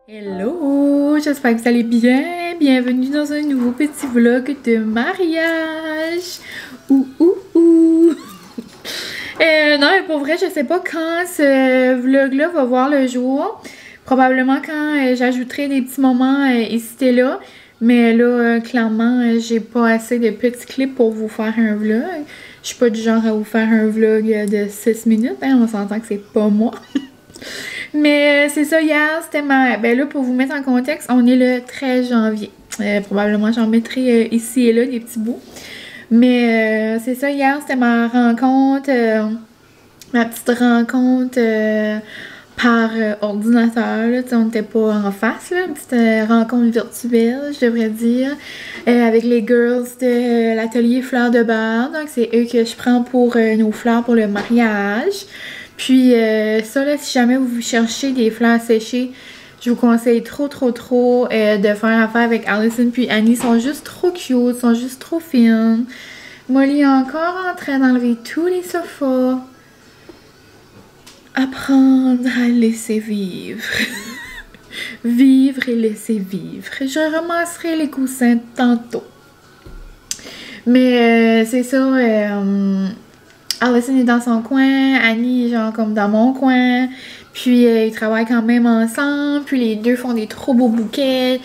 Hello, j'espère que vous allez bien. Bienvenue dans un nouveau petit vlog de mariage. Ouh. Non, mais pour vrai, je sais pas quand ce vlog-là va voir le jour. Probablement quand j'ajouterai des petits moments ici et là. Mais là, clairement, j'ai pas assez de petits clips pour vous faire un vlog. Je suis pas du genre à vous faire un vlog de 6 minutes. Hein, on s'entend que c'est pas moi. Mais c'est ça, hier, c'était ma... Ben là, pour vous mettre en contexte, on est le 13 janvier. Probablement, j'en mettrai ici et là des petits bouts. Mais c'est ça, hier, c'était ma rencontre, ma petite rencontre par ordinateur. Là, on n'était pas en face, là, une petite rencontre virtuelle, je devrais dire, avec les girls de l'atelier Fleurs de Bar. Donc, c'est eux que je prends pour nos fleurs pour le mariage. Puis ça, là, si jamais vous cherchez des fleurs séchées, je vous conseille trop de faire affaire avec Allison puis Annie. Ils sont juste trop cute, sont juste trop fines. Molly est encore en train d'enlever tous les sofas. Apprendre à laisser vivre. Vivre et laisser vivre. Je ramasserai les coussins tantôt. Mais c'est ça... Allison est dans son coin, Annie est genre comme dans mon coin, puis ils travaillent quand même ensemble, puis les deux font des trop beaux bouquets,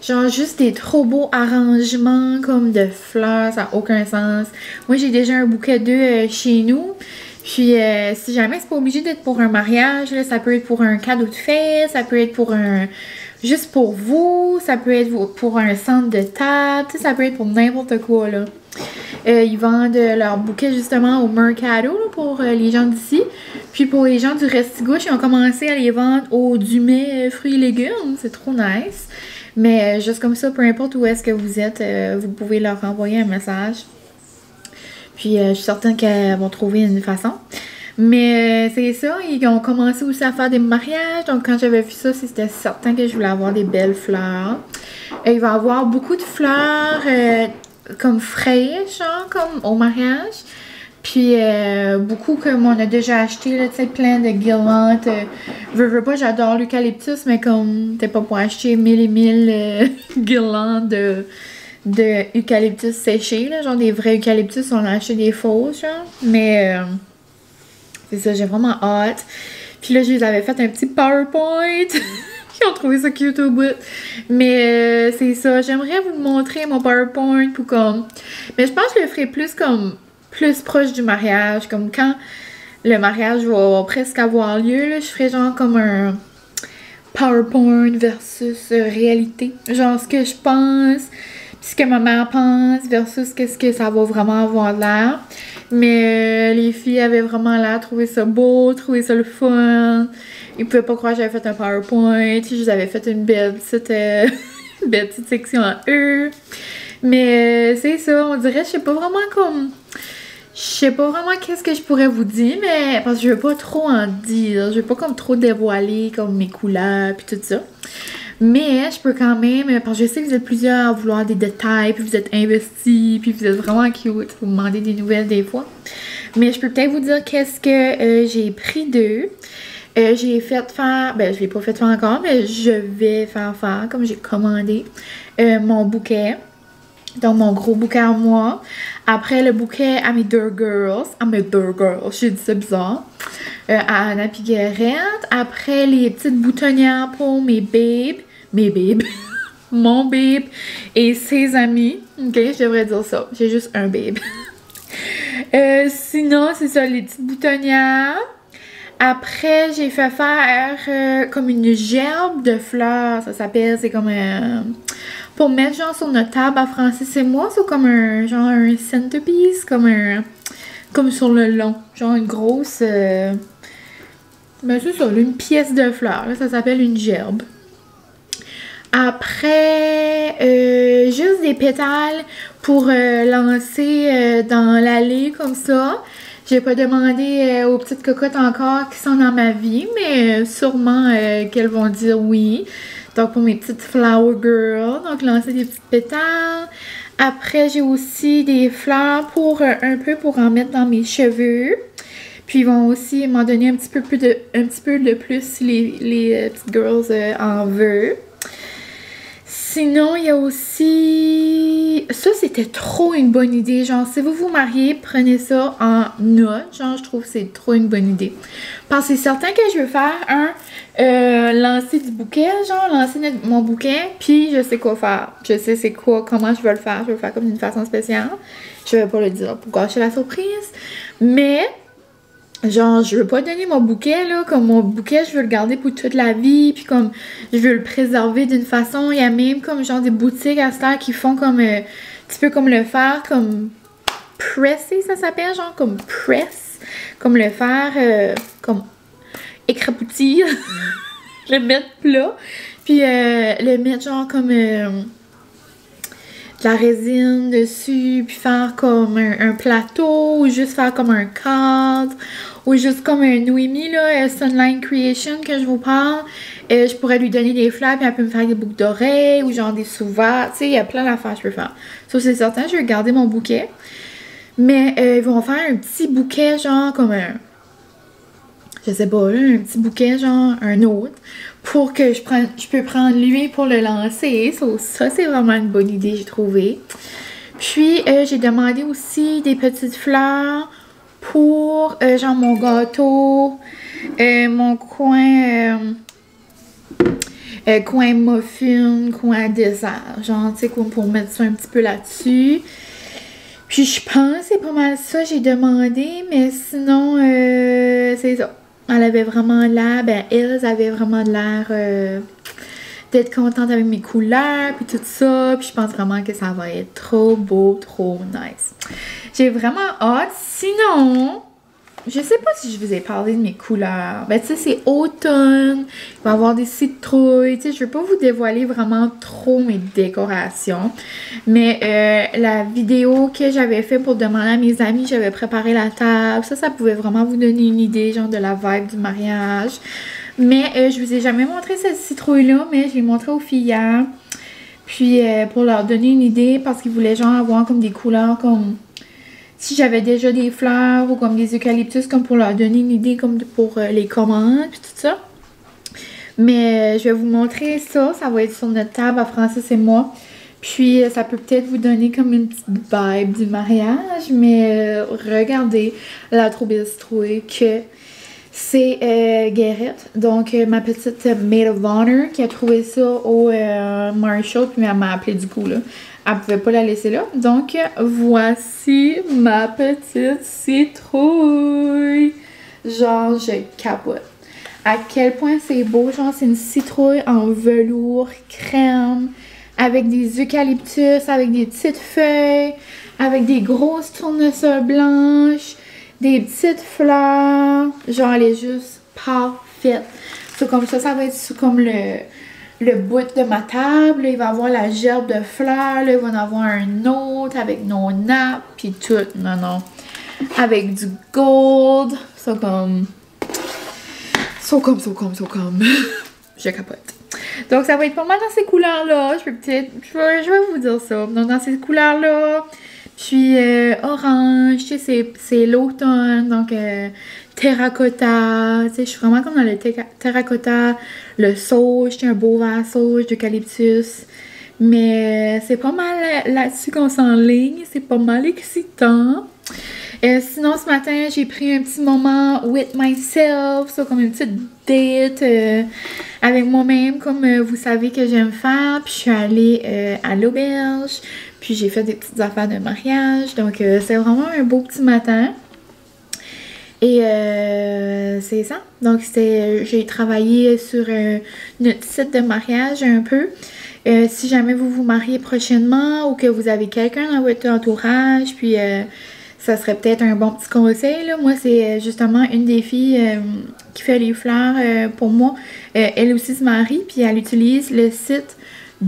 genre juste des trop beaux arrangements comme de fleurs, ça n'a aucun sens. Moi j'ai déjà un bouquet d'eux chez nous, puis si jamais c'est pas obligé d'être pour un mariage, là, ça peut être pour un cadeau de fête, ça peut être pour un... juste pour vous, ça peut être pour un centre de table, ça peut être pour n'importe quoi là. Ils vendent leurs bouquets justement au Mercado là, pour les gens d'ici. Puis pour les gens du Restigouche, ils ont commencé à les vendre au Dumais fruits et légumes. C'est trop nice. Mais juste comme ça, peu importe où est-ce que vous êtes, vous pouvez leur envoyer un message. Puis je suis certaine qu'elles vont trouver une façon. Mais c'est ça, ils ont commencé aussi à faire des mariages. Donc quand j'avais vu ça, c'était certain que je voulais avoir des belles fleurs. Il va y avoir beaucoup de fleurs... comme fraîche, genre, comme au mariage. Puis beaucoup comme on a déjà acheté, là, tu sais, plein de guirlandes. Veux pas, j'adore l'eucalyptus, mais comme t'es pas pour acheter 1000 et 1000 guirlandes de eucalyptus séché, là, genre des vrais eucalyptus, on a acheté des faux, genre. Mais c'est ça, j'ai vraiment hâte. Puis là, je les avais fait un petit PowerPoint. Ils ont trouvé ça cute au bout. Mais c'est ça. J'aimerais vous montrer mon PowerPoint ou comme... Mais je pense que je le ferai plus comme... plus proche du mariage. Comme quand le mariage va presque avoir lieu, là, je ferai genre comme un PowerPoint versus réalité. Genre ce que je pense, puis ce que ma mère pense versus qu'est-ce que ça va vraiment avoir l'air. Mais les filles avaient vraiment l'air de trouver ça beau, trouver ça le fun. Ils pouvaient pas croire que j'avais fait un PowerPoint. Je vous avais fait une belle petite section à eux. Mais c'est ça, on dirait, je sais pas vraiment comme... Je sais pas vraiment qu'est-ce que je pourrais vous dire, mais parce que je veux pas trop en dire. Je veux pas comme trop dévoiler comme mes couleurs puis tout ça. Mais je peux quand même, parce que je sais que vous êtes plusieurs à vouloir des détails, puis vous êtes investis, puis vous êtes vraiment cute. Vous me demandez des nouvelles des fois. Mais je peux peut-être vous dire qu'est-ce que j'ai pris d'eux. J'ai fait faire, ben je l'ai pas fait faire encore, mais je vais faire comme j'ai commandé mon bouquet. Donc mon gros bouquet à moi. Après le bouquet à mes deux girls. J'ai dit ça bizarre. À Anna Piguerette. Après les petites boutonnières pour mes babes. Mon babe et ses amis. Ok, je devrais dire ça. J'ai juste un babe. Sinon, c'est ça, les petites boutonnières. Après, j'ai fait faire comme une gerbe de fleurs, ça s'appelle, c'est comme pour mettre genre sur notre table à Francis et moi, c'est comme un genre un centerpiece, comme sur le long, genre une grosse, ben c'est ça, une pièce de fleurs, là, ça s'appelle une gerbe. Après, juste des pétales pour lancer dans l'allée comme ça. J'ai pas demandé aux petites cocottes encore qui sont dans ma vie, mais sûrement qu'elles vont dire oui. Donc pour mes petites flower girls, donc lancer des petites pétales. Après j'ai aussi des fleurs pour un peu pour en mettre dans mes cheveux. Puis ils vont aussi m'en donner un petit peu de plus si les petites girls en veulent. Sinon, il y a aussi... Ça, c'était trop une bonne idée. Genre, si vous vous mariez, prenez ça en note. Genre, je trouve que c'est trop une bonne idée. Parce que c'est certain que je veux faire lancer du bouquet. Genre, lancer mon bouquet. Puis, je sais quoi faire. Je sais c'est quoi, comment je vais le faire. Je vais le faire comme d'une façon spéciale. Je vais pas le dire pour gâcher la surprise. Mais... genre, je veux pas donner mon bouquet, là, comme mon bouquet, je veux le garder pour toute la vie, puis comme, je veux le préserver d'une façon, il y a même comme, genre, des boutiques à cette heure qui font comme, tu peux comme le faire, comme, presser, ça s'appelle, genre, comme press, comme le faire, comme, écrapoutir, le mettre plat, puis le mettre, genre, comme, de la résine dessus, puis faire comme un plateau, ou juste faire comme un cadre, ou juste comme un Noémie, là, Sunline Creation que je vous parle. Je pourrais lui donner des fleurs, puis elle peut me faire des boucles d'oreilles, ou genre des sous-verts. Tu sais, il y a plein d'affaires que je peux faire. Ça, c'est certain, je vais garder mon bouquet. Mais ils vont faire un petit bouquet, genre comme un... je sais pas, là, un petit bouquet, genre un autre, pour que je peux prendre lui pour le lancer. Ça c'est vraiment une bonne idée, j'ai trouvé. Puis, j'ai demandé aussi des petites fleurs pour, genre, mon gâteau, mon coin muffin, coin dessert. Genre, tu sais, pour mettre ça un petit peu là-dessus. Puis, je pense que c'est pas mal ça j'ai demandé, mais sinon, c'est ça. Elle avait vraiment l'air, elles avaient vraiment l'air d'être contente avec mes couleurs, puis tout ça. Puis je pense vraiment que ça va être trop beau, trop nice. J'ai vraiment hâte. Sinon, je sais pas si je vous ai parlé de mes couleurs. Tu sais, c'est automne. Il va y avoir des citrouilles. Tu sais, je veux pas vous dévoiler vraiment trop mes décorations. Mais la vidéo que j'avais fait pour demander à mes amis, j'avais préparé la table. Ça pouvait vraiment vous donner une idée, genre, de la vibe du mariage. Mais je vous ai jamais montré cette citrouille-là, mais je l'ai montrée aux filles hier. Puis, pour leur donner une idée, parce qu'ils voulaient, genre, avoir comme des couleurs comme... si j'avais déjà des fleurs ou comme des eucalyptus, comme pour leur donner une idée comme pour les commandes puis tout ça. Mais je vais vous montrer ça. Ça va être sur notre table à Francis et moi. Puis ça peut peut-être vous donner comme une petite vibe du mariage. Mais regardez la trop belle citrouille que c'est Guérette. Donc ma petite maid of honor qui a trouvé ça au Marshall. Puis elle m'a appelé du coup là. Elle pouvait pas la laisser là. Donc, voici ma petite citrouille. Genre, je capote. À quel point c'est beau. Genre, c'est une citrouille en velours crème. Avec des eucalyptus, avec des petites feuilles. Avec des grosses tournesols blanches. Des petites fleurs. Genre, elle est juste parfaite. C'est comme ça va être comme le bout de ma table, là, il va y avoir la gerbe de fleurs, là, il va y en avoir un autre avec nos nappes, puis tout, non, avec du gold, ça comme, je capote. Donc ça va être pas mal dans ces couleurs-là, je vais vous dire ça, donc dans ces couleurs-là, puis orange, tu sais, c'est l'automne, donc terracotta, tu sais, je suis vraiment comme dans le terracotta, le sauge, un beau vert sauge d'eucalyptus, mais c'est pas mal là-dessus qu'on s'enligne, c'est pas mal excitant. Sinon, ce matin, j'ai pris un petit moment with myself, ça comme une petite date avec moi-même, comme vous savez que j'aime faire, puis je suis allée à l'auberge, puis j'ai fait des petites affaires de mariage, donc c'est vraiment un beau petit matin. Et c'est ça. Donc, j'ai travaillé sur notre site de mariage un peu. Si jamais vous vous mariez prochainement ou que vous avez quelqu'un dans votre entourage, puis ça serait peut-être un bon petit conseil, là. Moi, c'est justement une des filles qui fait les fleurs pour moi. Elle aussi se marie, puis elle utilise le site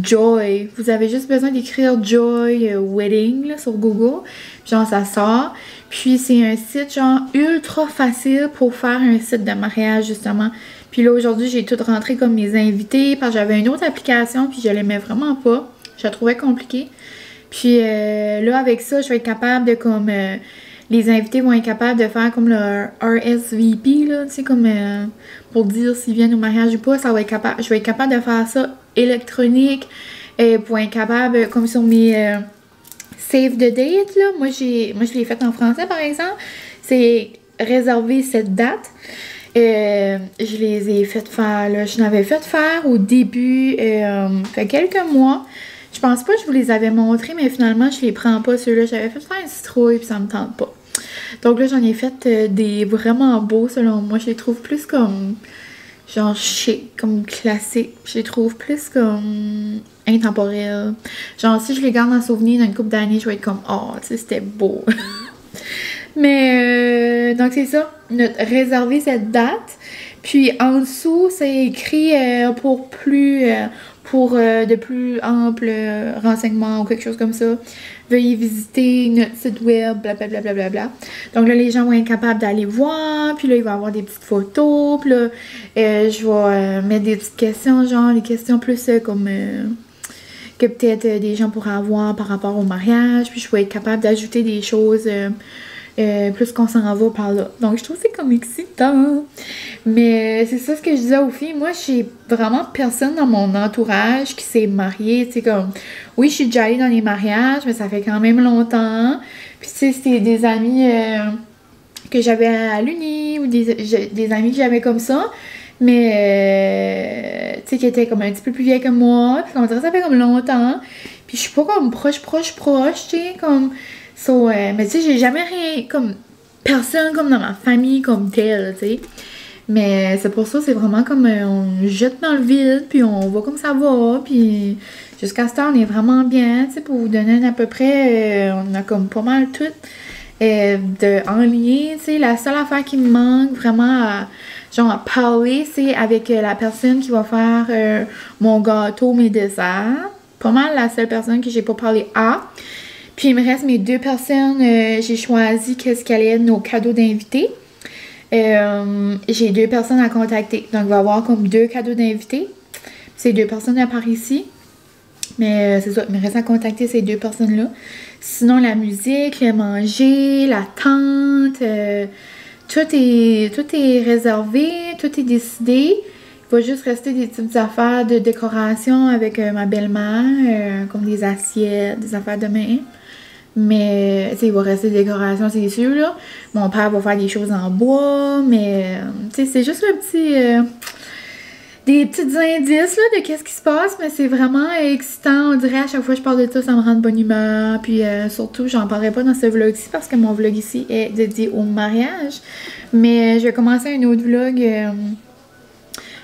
Joy. Vous avez juste besoin d'écrire Joy Wedding là, sur Google. Genre, ça sort. Puis, c'est un site, genre, ultra facile pour faire un site de mariage, justement. Puis là, aujourd'hui, j'ai tout rentré comme mes invités parce que j'avais une autre application, puis je l'aimais vraiment pas. Je la trouvais compliquée. Puis là, avec ça, je vais être capable de, comme, les invités vont être capables de faire comme le RSVP, là, tu sais, comme pour dire s'ils viennent au mariage ou pas, ça va être capable, je vais être capable de faire ça électronique, pour être capable, comme sur mes save the date, là, moi je l'ai fait en français par exemple, c'est réserver cette date. Je les ai fait faire, là, je l'avais fait faire au début, fait quelques mois. Je pense pas que je vous les avais montrés, mais finalement, je les prends pas, ceux-là. J'avais fait faire une citrouille, puis ça me tente pas. Donc là, j'en ai fait des vraiment beaux, selon moi. Je les trouve plus comme, genre, chic, comme classique. Je les trouve plus comme intemporels. Genre, si je les garde en souvenir dans une couple d'années, je vais être comme, oh, tu sais, c'était beau. Mais, donc c'est ça, réserver cette date. Puis en dessous, c'est écrit pour de plus amples renseignements ou quelque chose comme ça. Veuillez visiter notre site web, blablabla. Bla, bla, bla, bla. Donc là, les gens vont être capables d'aller voir. Puis là, il va y avoir des petites photos. Puis là, je vais mettre des petites questions, genre des questions plus comme que peut-être des gens pourraient avoir par rapport au mariage. Puis je vais être capable d'ajouter des choses plus qu'on s'en va par là. Donc, je trouve que c'est comme excitant. Mais c'est ça ce que je disais aux filles. Moi, j'ai vraiment personne dans mon entourage qui s'est marié. Tu sais, comme, oui, je suis déjà allée dans les mariages, mais ça fait quand même longtemps. Puis, tu sais, c'était des amis que j'avais à l'uni ou des amis que j'avais comme ça. Mais, tu sais, qui étaient comme un petit peu plus vieilles que moi. Puis, on dirait que ça fait comme longtemps. Puis, je suis pas comme proche, tu sais, comme... mais tu sais, j'ai jamais rien comme personne comme dans ma famille comme telle, tu sais. Mais c'est pour ça, c'est vraiment comme on jette dans le vide, puis on voit comme ça va, puis jusqu'à ce temps, on est vraiment bien, tu sais, pour vous donner à peu près, on a comme pas mal tout en lien, tu sais. La seule affaire qui me manque vraiment à parler, c'est avec la personne qui va faire mon gâteau, mes desserts. Pas mal la seule personne que j'ai pas parlé à. Puis il me reste mes 2 personnes, j'ai choisi qu'est-ce qu'allait être nos cadeaux d'invités. J'ai 2 personnes à contacter. Donc il va y avoir comme 2 cadeaux d'invités. C'est 2 personnes à part ici. Mais c'est ça, il me reste à contacter ces 2 personnes-là. Sinon la musique, le manger, la tente, tout est réservé, tout est décidé. Il va juste rester des petites affaires de décoration avec ma belle-mère, comme des assiettes, des affaires de main. Mais, tu sais, il va rester des décorations, c'est sûr, là. Mon père va faire des choses en bois, mais, tu sais, c'est juste un petit... des petits indices, là, de qu'est-ce qui se passe, mais c'est vraiment excitant. On dirait, à chaque fois que je parle de ça, ça me rend de bonne humeur. Puis, surtout, j'en parlerai pas dans ce vlog-ci, parce que mon vlog ici est dédié au mariage. Mais, je vais commencer un autre vlog...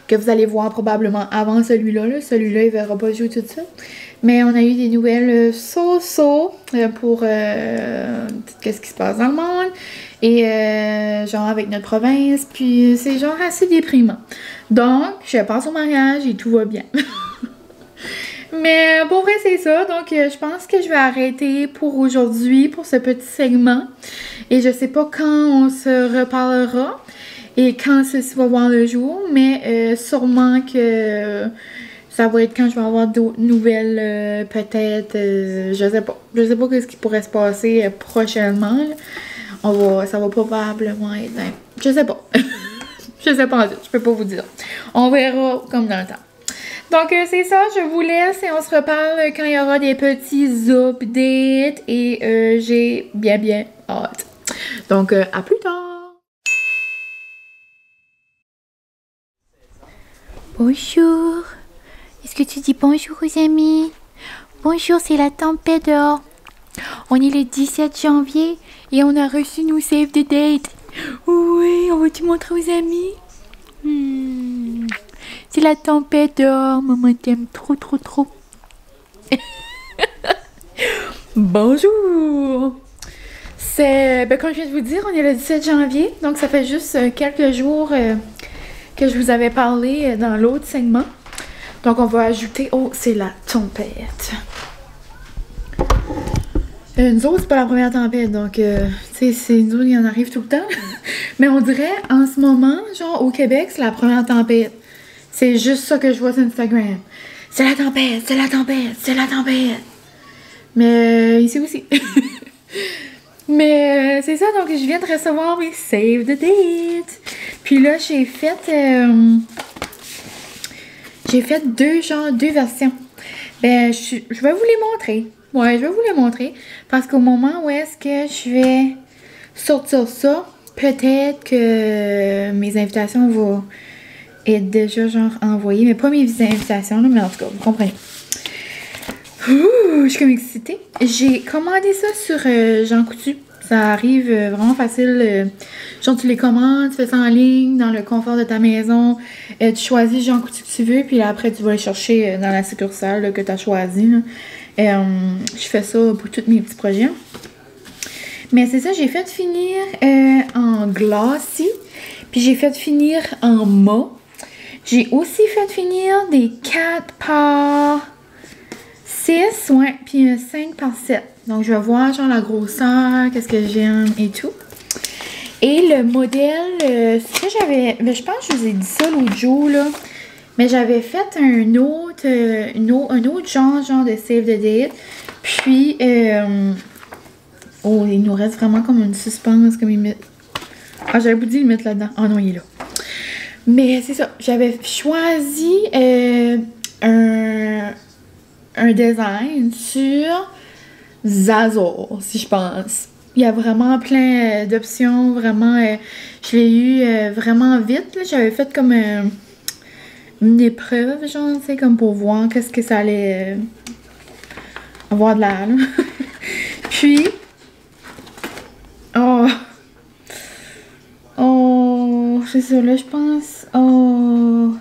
que vous allez voir probablement avant celui-là. Celui-là, il verra pas jouer tout de suite. Mais on a eu des nouvelles pour qu'est-ce qui se passe dans le monde. Et genre avec notre province. Puis c'est genre assez déprimant. Donc, je passe au mariage et tout va bien. Mais pour vrai, c'est ça. Donc, je pense que je vais arrêter pour aujourd'hui, pour ce petit segment. Et je sais pas quand on se reparlera. Et quand ceci va voir le jour, mais sûrement que ça va être quand je vais avoir d'autres nouvelles, peut-être, je sais pas. Je sais pas ce qui pourrait se passer prochainement. Ça va probablement être... Je sais pas. Je sais pas, je peux pas vous dire. On verra comme dans le temps. Donc, c'est ça, je vous laisse et on se reparle quand il y aura des petits updates et j'ai bien hâte. Donc, à plus tard! Bonjour. Est-ce que tu dis bonjour aux amis? Bonjour, c'est la tempête dehors. On est le 17 janvier et on a reçu nos save the date. Oui, on va-tu montrer aux amis? C'est la tempête dehors. Maman t'aime trop. Bonjour. Comme je viens de vous dire, on est le 17 janvier. Donc ça fait juste quelques jours... que je vous avais parlé dans l'autre segment. Donc, on va ajouter... Oh, c'est la tempête. Nous autres, c'est pas la première tempête. Donc, tu sais, nous autres, il y en arrive tout le temps. Mais on dirait, en ce moment, genre, au Québec, c'est la première tempête. C'est juste ça que je vois sur Instagram. C'est la tempête, c'est la tempête, c'est la tempête. Mais ici aussi. Mais c'est ça, donc je viens de recevoir mes save the date. Puis là, j'ai fait deux versions. Ben, je vais vous les montrer. Ouais, je vais vous les montrer. Parce qu'au moment où est-ce que je vais sortir ça, peut-être que mes invitations vont être déjà genre envoyées. Mais pas mes invitations, là, mais en tout cas, vous comprenez. Ouh, je suis comme excitée. J'ai commandé ça sur Jean Coutu. Ça arrive vraiment facile. Genre, tu les commandes, tu fais ça en ligne, dans le confort de ta maison. Tu choisis Jean Coutu que tu veux, puis là, après, tu vas les chercher dans la succursale là, que tu as choisi. Je fais ça pour tous mes petits projets. Mais c'est ça, j'ai fait finir en glacis, puis j'ai fait finir en mat. J'ai aussi fait finir des 4 par 6, ouais, puis 5 par 7. Donc, je vais voir, genre, la grosseur, qu'est-ce que j'aime et tout. Et le modèle, ce que j'avais... je pense que je vous ai dit ça l'autre jour, là. Mais j'avais fait un autre genre de save the date. Puis, oh, il nous reste vraiment comme une suspense, comme il met... Ah, j'avais dit le mettre là-dedans. Ah non, il est là. Mais c'est ça, j'avais choisi un design sur Zazzle, si je pense. Il y a vraiment plein d'options, vraiment, je l'ai eu vraiment vite, là. J'avais fait comme une épreuve, genre, tu sais, comme pour voir qu'est-ce que ça allait avoir de l'air, là. Puis, oh, c'est ça, là, je pense, oh,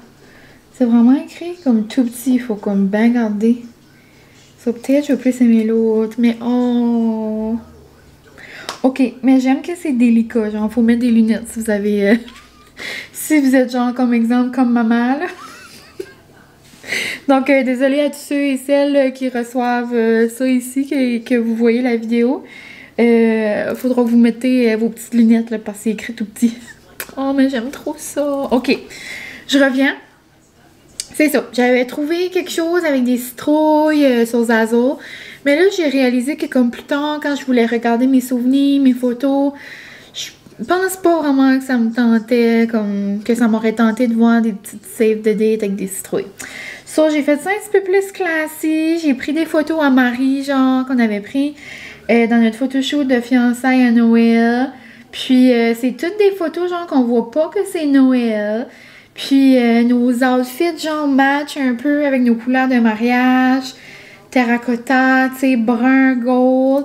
c'est vraiment écrit comme tout petit, il faut comme bien garder. Ça, peut-être je vais plus aimer l'autre, mais oh... Ok, mais j'aime que c'est délicat, genre, faut mettre des lunettes si vous avez... si vous êtes genre, comme exemple, comme maman, là. Donc, désolée à tous ceux et celles qui reçoivent ça ici, que vous voyez la vidéo. Faudra que vous mettez vos petites lunettes, là, parce que c'est écrit tout petit. Oh, mais j'aime trop ça. Ok, je reviens. C'est ça, j'avais trouvé quelque chose avec des citrouilles sur Zazzle. Mais là, j'ai réalisé que comme plus tard, quand je voulais regarder mes souvenirs, mes photos, je pense pas vraiment que ça me tentait, comme que ça m'aurait tenté de voir des petites save the date avec des citrouilles. So, j'ai fait ça un petit peu plus classique. J'ai pris des photos à Marie, genre, qu'on avait pris dans notre photoshoot de fiançailles à Noël. Puis, c'est toutes des photos, genre, qu'on voit pas que c'est Noël. Puis, nos outfits, genre, matchent un peu avec nos couleurs de mariage. Terracotta, tu sais, brun, gold.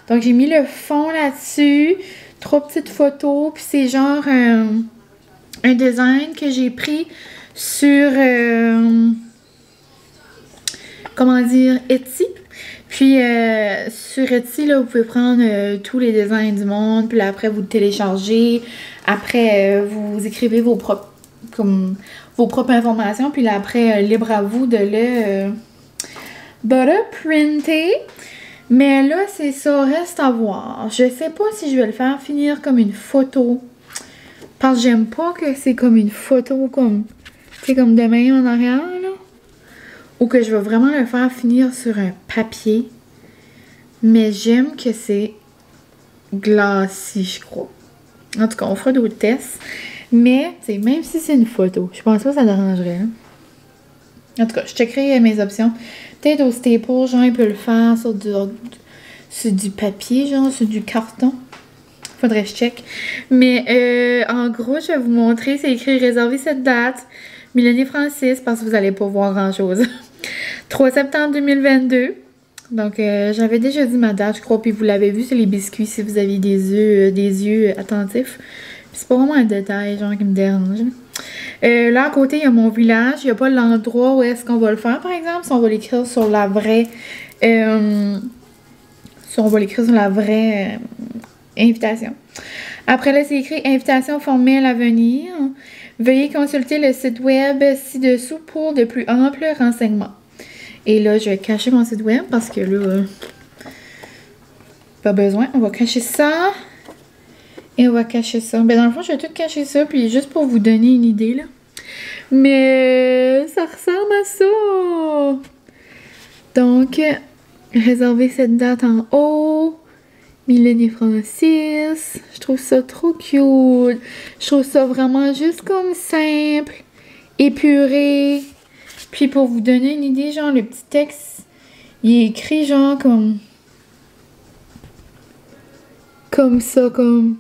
Donc, j'ai mis le fond là-dessus. 3 petites photos. Puis, c'est genre un design que j'ai pris sur, comment dire, Etsy. Puis, sur Etsy, là, vous pouvez prendre tous les designs du monde. Puis là, après, vous le téléchargez. Après, vous écrivez vos propres informations. Puis là, après, libre à vous de le printer. Mais là, c'est ça, reste à voir. Je sais pas si je vais le faire finir comme une photo. Parce que j'aime pas que c'est comme une photo comme, tu sais, comme de main en arrière, là. Ou que je vais vraiment le faire finir sur un papier. Mais j'aime que c'est glacis, je crois. En tout cas, on fera d'autres tests. Mais, tu sais, même si c'est une photo, je pense pas que ça dérangerait. Hein? En tout cas, je checkerai mes options. Peut-être au staple, genre, il peut le faire sur du papier, genre, sur du carton. Faudrait que je check. Mais, en gros, je vais vous montrer. C'est écrit « Réservez cette date. Mélanie Francis » parce que vous n'allez pas voir grand-chose. 3 septembre 2022. Donc, j'avais déjà dit ma date, je crois. Puis vous l'avez vu sur les biscuits si vous aviez des yeux attentifs. Puis c'est pas vraiment un détail, genre, qui me dérange. Là, à côté, il y a mon village. Il n'y a pas l'endroit où est-ce qu'on va le faire, par exemple. Si on va l'écrire sur la vraie... invitation. Après, là, c'est écrit « Invitation formelle à venir. Veuillez consulter le site web ci-dessous pour de plus amples renseignements. » Et là, je vais cacher mon site web parce que là, pas besoin. On va cacher ça. Et on va cacher ça. Ben, dans le fond, je vais tout cacher ça. Puis juste pour vous donner une idée, là. Mais ça ressemble à ça. Donc, réservez cette date en haut. Mylène et Francis. Je trouve ça trop cute. Je trouve ça vraiment juste comme simple, épuré. Puis pour vous donner une idée, genre le petit texte, il est écrit genre comme ça, comme...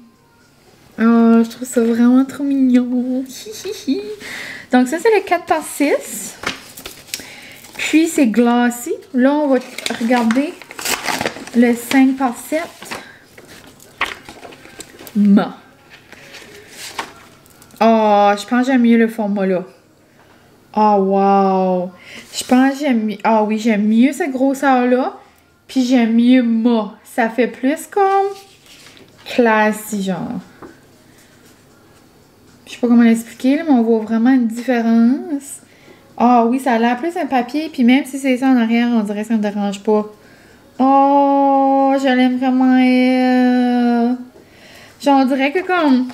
Oh, je trouve ça vraiment trop mignon. Donc ça, c'est le 4x6. Puis c'est glacé. Là, on va regarder le 5x7. Oh, je pense que j'aime mieux le format là. Oh, wow! Je pense que j'aime mieux... Ah oui, j'aime mieux cette grosseur-là. Puis j'aime mieux ma. Ça fait plus comme... classique, genre. Je sais pas comment l'expliquer, là, mais on voit vraiment une différence. Ah oui, ça a l'air plus un papier. Puis même si c'est ça en arrière, on dirait que ça me dérange pas. Oh, je l'aime vraiment, elle. Genre, on dirait que comme...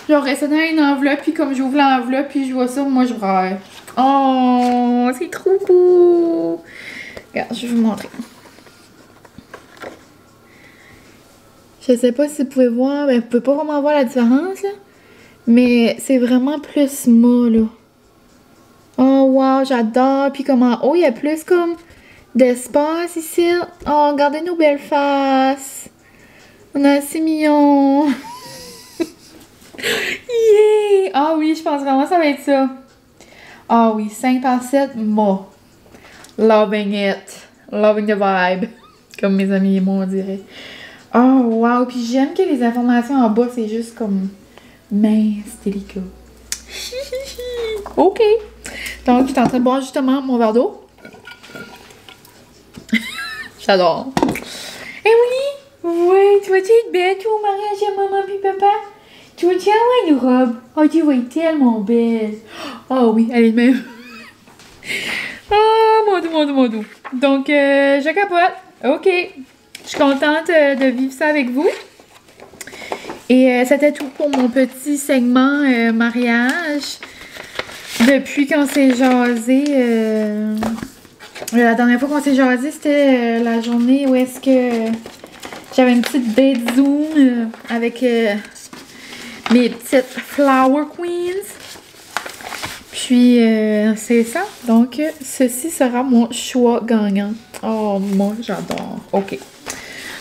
J'aurais ça dans une enveloppe, puis comme j'ouvre l'enveloppe, puis je vois ça, moi je braille. Oh, c'est trop cool! Regarde, je vais vous montrer. Je sais pas si vous pouvez voir, mais vous pouvez pas vraiment voir la différence, là. Mais c'est vraiment plus mat, là. Oh, wow, j'adore. Puis comme en haut, il y a plus comme d'espace ici. Oh, regardez nos belles faces. On a assez mignon. Yeah! Ah oui, je pense vraiment que ça va être ça. Ah oui, 5x7, moi. Loving it. Loving the vibe. Comme mes amis et moi, on dirait. Oh, wow. Puis j'aime que les informations en bas, c'est juste comme mince, délicat. OK. Donc, je suis en train de boire justement mon verre d'eau. J'adore. Eh oui! Ouais, tu vas-tu être belle, toi, au mariage à maman puis papa? Tu vas-tu avoir une robe? Oh, tu vas être tellement belle. Oh oui, elle est même. Oh, mon doux. Donc, je capote. OK. Je suis contente de vivre ça avec vous. Et c'était tout pour mon petit segment mariage. Depuis qu'on s'est jasé, la dernière fois qu'on s'est jasé, c'était la journée où est-ce que j'avais une petite date Zoom avec mes petites Flower Queens. Puis c'est ça. Donc ceci sera mon choix gagnant. Oh, moi j'adore. OK.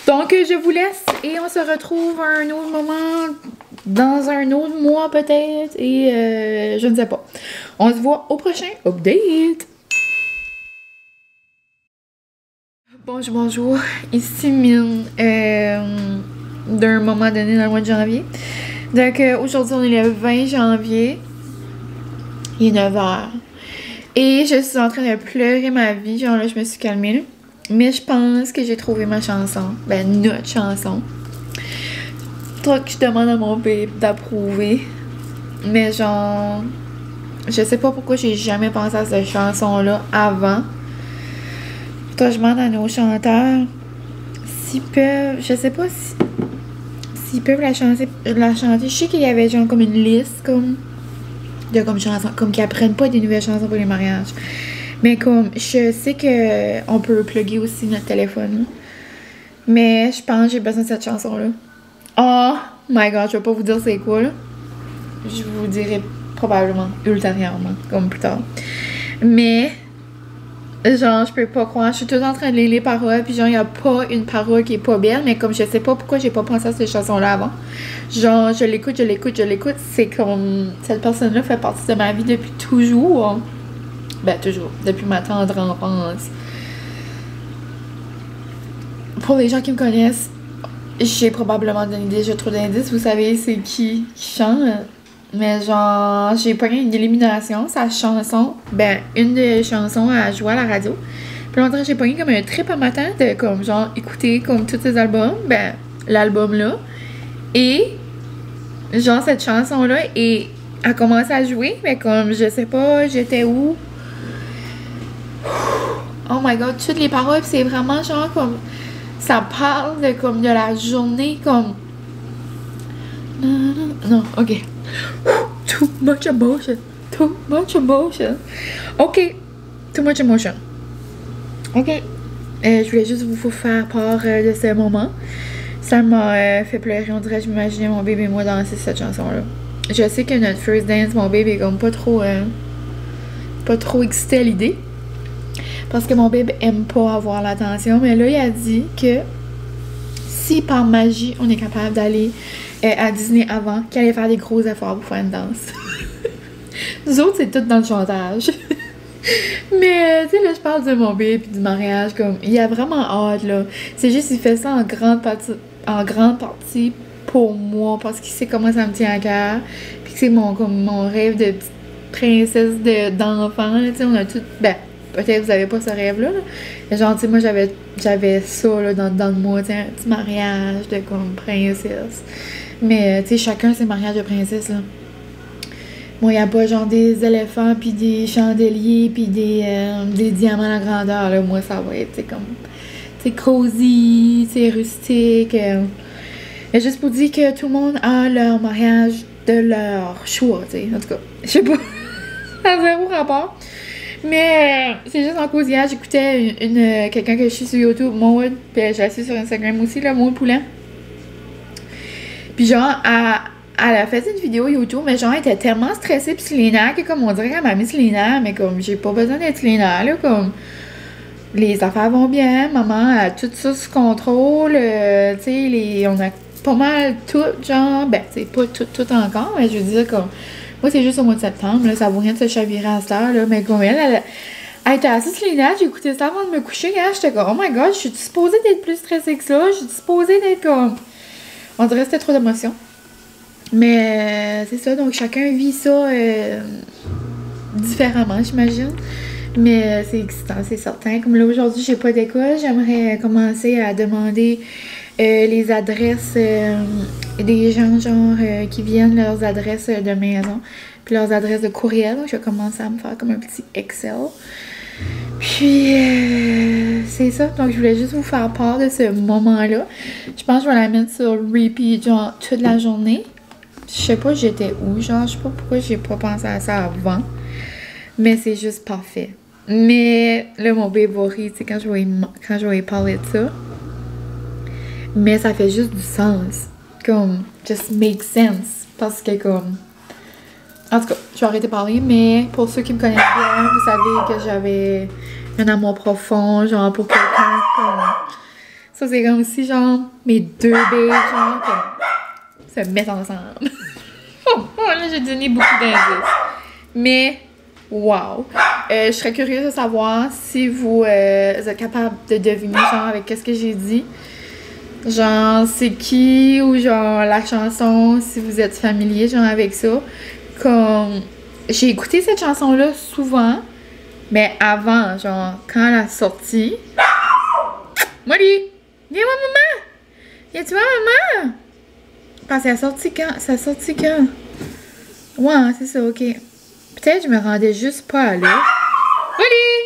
Donc je vous laisse et on se retrouve à un autre moment, dans un autre mois peut-être, et je ne sais pas. On se voit au prochain update. Bonjour, ici Mine, d'un moment donné dans le mois de janvier. Donc aujourd'hui on est le 20 janvier, il est 9h. Et je suis en train de pleurer ma vie, genre là je me suis calmée là. Mais je pense que j'ai trouvé ma chanson. Ben, notre chanson. Toi que je demande à mon babe d'approuver. Mais genre... Je sais pas pourquoi j'ai jamais pensé à cette chanson-là avant. Toi, je demande à nos chanteurs s'ils peuvent... Je sais pas si... S'ils peuvent la chanter. Je sais qu'il y avait genre comme une liste comme... De comme chansons. Comme qu'ils apprennent pas des nouvelles chansons pour les mariages. Mais comme, je sais que on peut plugger aussi notre téléphone. Mais je pense que j'ai besoin de cette chanson-là. Oh my god, je vais pas vous dire c'est quoi, là. Je vous dirai probablement ultérieurement, comme plus tard. Mais, genre, je peux pas croire. Je suis toujours en train de lire les paroles, puis genre, il y a pas une parole qui est pas belle, mais comme je sais pas pourquoi j'ai pas pensé à cette chanson-là avant. Genre, je l'écoute. C'est comme, cette personne-là fait partie de ma vie depuis toujours. Ben, toujours. Depuis ma tendre enfance. Pour les gens qui me connaissent, j'ai probablement donné déjà trop d'indices. Vous savez c'est qui chante. Mais genre, j'ai pas eu une élimination. Sa chanson, ben, une des chansons à jouer à la radio. Puis longtemps, j'ai pas eu comme un trip à matin de comme genre écouter comme tous ses albums. Ben, l'album là. Et genre cette chanson-là a commencé à jouer. Mais comme je sais pas, j'étais où. Oh my god, toutes les paroles, c'est vraiment genre comme... Ça parle de comme de la journée, comme... Non, ok. Too much emotion. OK. Too much emotion. OK. Je voulais juste vous faire part de ce moment. Ça m'a fait pleurer, on dirait que je m'imaginais mon bébé et moi danser cette chanson-là. Je sais que notre first dance, mon bébé est comme pas trop excité à l'idée. Parce que mon bébé aime pas avoir l'attention. Mais là, il a dit que si par magie, on est capable d'aller à Disney avant, qu'il allait faire des gros efforts pour faire une danse. Nous autres, c'est tout dans le chantage. Mais, tu sais, là, je parle de mon bébé et du mariage, comme, il a vraiment hâte, là. C'est juste, il fait ça en grande partie pour moi, parce qu'il sait comment ça me tient à cœur, puis que c'est mon rêve de petite princesse d'enfant, tu sais, on a tout, ben, peut-être vous avez pas ce rêve-là, là. Mais genre, tu sais, moi, j'avais ça, là, dans moi, tu sais, un petit mariage de, comme, princesse. Mais, tu sais, chacun ses mariages de princesse, là. Moi, il n'y a pas genre des éléphants, puis des chandeliers, puis des diamants à la grandeur, là. Moi, ça va être, comme, c'est cosy, c'est rustique. Mais juste pour dire que tout le monde a leur mariage de leur choix, tu sais. En tout cas, je sais pas. Ça a zéro rapport. Mais c'est juste en cosillage. J'écoutais quelqu'un que je suis sur YouTube, Maud, puis je la suis sur Instagram aussi, là, Maud Poulain. Puis genre, elle a fait une vidéo YouTube, mais genre, elle était tellement stressée pis Selena que comme on dirait qu'elle m'a mis Selena, mais comme j'ai pas besoin d'être Selena, là, comme les affaires vont bien, maman a tout ça sous contrôle, tu sais, on a pas mal tout, genre, ben, c'est pas tout encore, mais je veux dire, comme, moi c'est juste au mois de septembre, là, ça vaut rien de se chavirer à cette heure, là, mais comme elle était assise Selena, j'ai écouté ça avant de me coucher, hein, j'étais comme, oh my god, je suis supposée d'être plus stressée que ça, je suis supposée d'être comme, on dirait que c'était trop d'émotions. Mais c'est ça, donc chacun vit ça différemment, j'imagine. Mais c'est excitant, c'est certain. Comme là, aujourd'hui, j'ai pas d'école, j'aimerais commencer à demander les adresses des gens, genre, qui viennent, leurs adresses de maison, puis leurs adresses de courriel. Donc, je vais commencer à me faire comme un petit Excel. Puis, c'est ça. Donc, je voulais juste vous faire part de ce moment-là. Je pense que je vais la mettre sur repeat, genre, toute la journée. Je sais pas j'étais où, genre, je sais pas pourquoi j'ai pas pensé à ça avant. Mais c'est juste parfait. Mais là, mon bébé va rire, tu sais, quand je vais lui parler de ça. Mais ça fait juste du sens. Comme, just make sense. Parce que, comme... En tout cas, je vais arrêter de parler, mais pour ceux qui me connaissent bien, vous savez que j'avais un amour profond, genre, pour quelqu'un, comme... Ça, c'est comme si, genre, mes deux bébés, genre, comme... se mettent ensemble. Là, j'ai donné beaucoup d'indices. Mais, wow! Je serais curieuse de savoir si vous êtes capable de deviner, genre, avec qu'est-ce que j'ai dit. Genre, c'est qui, ou genre, la chanson, si vous êtes familier, genre, avec ça. Comme, j'ai écouté cette chanson-là souvent, mais avant, genre, quand elle a sorti... Molly! Viens-moi, maman! Viens-tu voir, maman? Parce qu'elle a sorti quand? Ça a sorti quand? Ouais, c'est ça, ok. Peut-être que je me rendais juste pas là. Molly!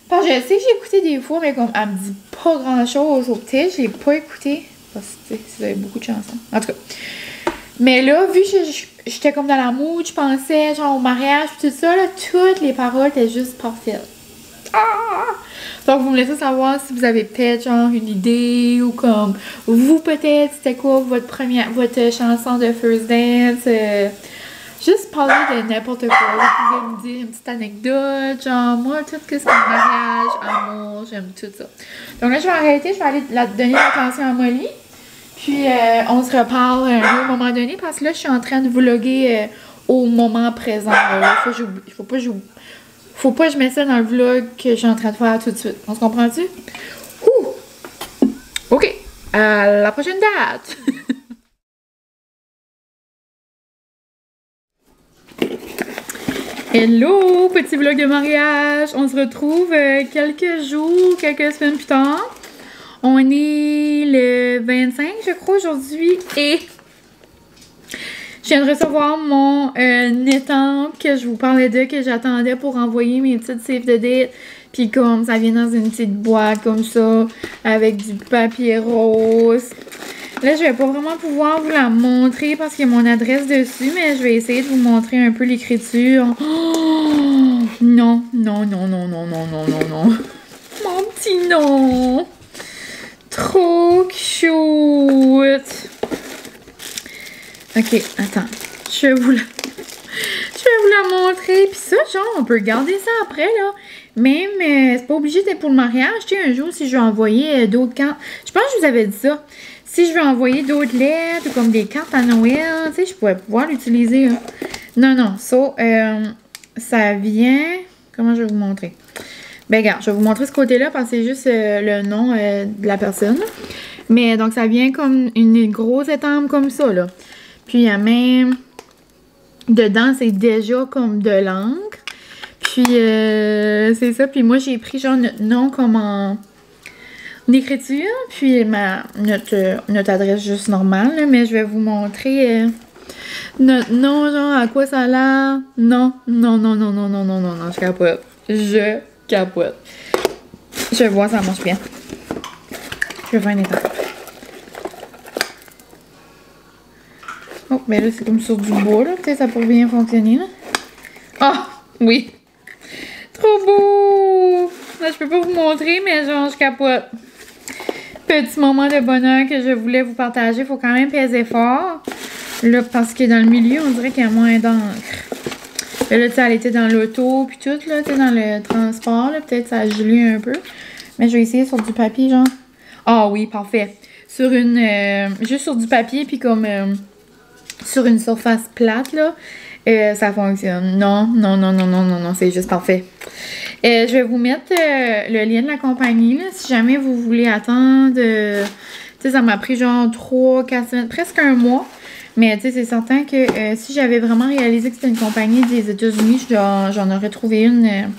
Parce que je sais que j'ai écouté des fois, mais comme elle me dit pas grand-chose. Ou peut-être que je l'ai pas écouté. Parce que ça avait beaucoup de chansons. En tout cas. Mais là, vu que j'étais comme dans la mood, je pensais genre au mariage tout ça, là, toutes les paroles étaient juste parfaites. Ah! Donc, vous me laissez savoir si vous avez peut-être genre une idée ou comme vous peut-être, c'était quoi votre chanson de First Dance. Juste parler de n'importe quoi. Vous pouvez me dire une petite anecdote, genre moi, tout ce qui est mariage, amour, j'aime tout ça. Donc là, je vais arrêter, je vais aller donner l'attention à Molly. Puis, on se reparle à un moment donné parce que là, je suis en train de vlogger au moment présent. Là. Faut pas que je mette ça dans le vlog que je suis en train de faire tout de suite. On se comprend-tu? Ouh! OK. À la prochaine date! Hello! Petit vlog de mariage. On se retrouve quelques semaines plus tard. On est le 25, je crois, aujourd'hui. Et je viens de recevoir mon étampe que je vous parlais de, que j'attendais pour envoyer mes petites save the date. Puis comme ça vient dans une petite boîte comme ça, avec du papier rose. Là, je vais pas vraiment pouvoir vous la montrer parce qu'il y a mon adresse dessus, mais je vais essayer de vous montrer un peu l'écriture. Oh! non, non, non, non, non, non, non, non, non. Mon petit non. Trop cute. Ok, attends. Je vais vous la montrer. Puis ça, genre, on peut garder ça après, là. Même, c'est pas obligé d'être pour le mariage. Tu sais, un jour, si je veux envoyer d'autres cartes... Je pense que je vous avais dit ça. Si je veux envoyer d'autres lettres, comme des cartes à Noël, tu sais, je pourrais pouvoir l'utiliser. Hein. Non, non, ça vient... Comment je vais vous montrer? Ben, regarde, je vais vous montrer ce côté-là parce que c'est juste le nom de la personne. Mais, donc, ça vient comme une grosse étampe comme ça, là. Puis, il y a même... Dedans, c'est déjà comme de l'encre. Puis, c'est ça. Puis moi, j'ai pris genre notre nom comme en écriture. Puis notre adresse juste normale. Là, mais je vais vous montrer notre nom, genre à quoi ça a l'air. Non, non, non, non, non, non, non, non, non, je capote. Je capote. Je vais voir, ça marche bien. Je vais faire une étape. Oh, mais là, c'est comme sur du bois, là. Peut-être ça pourrait bien fonctionner, là. Ah, oui. Trop beau! Là, je peux pas vous montrer, mais genre, je capote. Petit moment de bonheur que je voulais vous partager. Faut quand même peser fort. Là, parce que dans le milieu, on dirait qu'il y a moins d'encre. Là, tu sais, elle était dans l'auto, puis tout, là, tu sais, dans le transport, là. Peut-être ça a gelé un peu. Mais je vais essayer sur du papier, genre. Ah oui, parfait. Sur une... juste sur du papier, puis comme... sur une surface plate, là, ça fonctionne. Non, non, non, non, non, non, non, c'est juste parfait. Je vais vous mettre le lien de la compagnie, là, si jamais vous voulez attendre. Tu sais, ça m'a pris genre 3-4 semaines, presque un mois. Mais tu sais, c'est certain que si j'avais vraiment réalisé que c'était une compagnie des États-Unis, j'en aurais trouvé une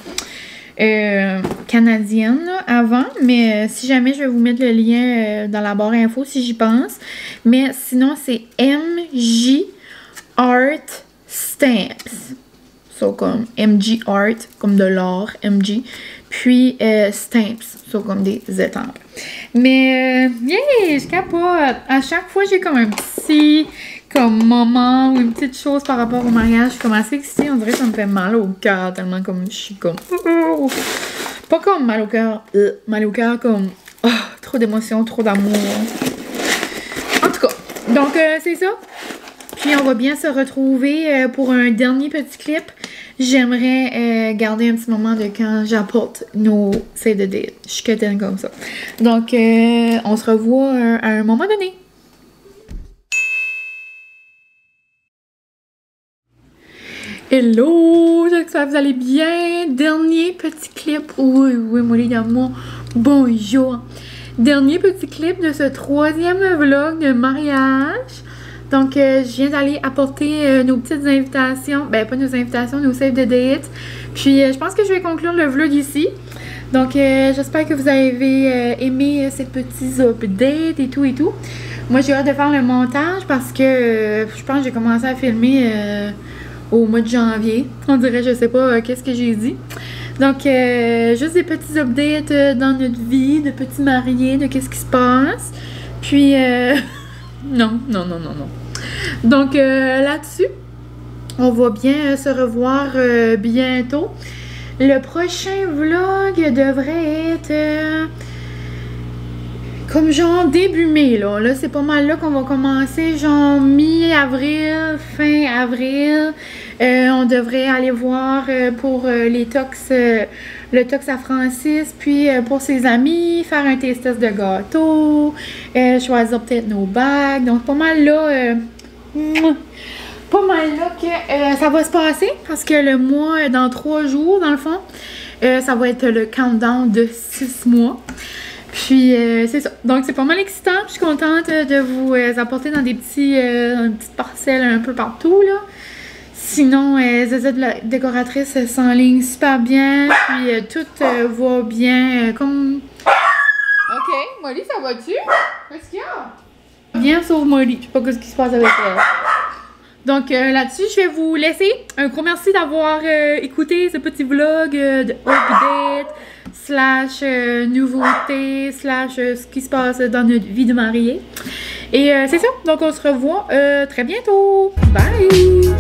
canadienne là, avant. Mais si jamais, je vais vous mettre le lien dans la barre info si j'y pense. Mais sinon, c'est MG Art Stamps. So, comme MG Art, comme de l'art, MG. Puis Stamps, so, comme des étampes. Mais, yeah, je capote. À chaque fois, j'ai comme un petit comme moment ou une petite chose par rapport au mariage. Je suis comme assez excitée. On dirait que ça me fait mal au cœur, tellement comme je suis comme... Pas comme mal au cœur, comme... Oh, trop d'émotions, trop d'amour. En tout cas, donc c'est ça. Puis on va bien se retrouver pour un dernier petit clip. J'aimerais garder un petit moment de quand j'apporte nos save the date. Je suis quétaine comme ça. Donc, on se revoit à un moment donné. Hello! J'espère que vous allez bien. Dernier petit clip. Oui, oui, moi les d'amour. Bonjour. Dernier petit clip de ce 3e vlog de mariage. Donc, je viens d'aller apporter nos petites invitations. Ben, pas nos invitations, nos save the date. Puis, je pense que je vais conclure le vlog ici. Donc, j'espère que vous avez aimé ces petits updates et tout et tout. Moi, j'ai hâte de faire le montage parce que je pense que j'ai commencé à filmer au mois de janvier. On dirait, je sais pas qu'est-ce que j'ai dit. Donc, juste des petits updates dans notre vie, de petits mariés, de qu'est-ce qui se passe. Puis, non, non, non, non, non. Donc, là-dessus, on va bien se revoir bientôt. Le prochain vlog devrait être comme genre début mai, là. Là, c'est pas mal là qu'on va commencer, genre mi-avril, fin avril. On devrait aller voir pour les tox, le tox à Francis, puis pour ses amis, faire un test de gâteau, choisir peut-être nos bagues. Donc, pas mal là, que ça va se passer parce que le mois, dans 3 jours, dans le fond, ça va être le countdown de 6 mois. Puis, c'est ça. Donc, c'est pas mal excitant. Je suis contente de vous apporter dans des petites parcelles un peu partout, là. Sinon, Zaza de la décoratrice s'enligne super bien. Puis, tout va bien comme... OK, Molly, ça va-tu? Qu'est-ce qu'il y a? Bien sauf Molly. Je sais pas ce qui se passe avec elle. Donc, là-dessus, je vais vous laisser. Un gros merci d'avoir écouté ce petit vlog de update / nouveauté / ce qui se passe dans notre vie de mariée. Et c'est ça. Donc, on se revoit très bientôt. Bye!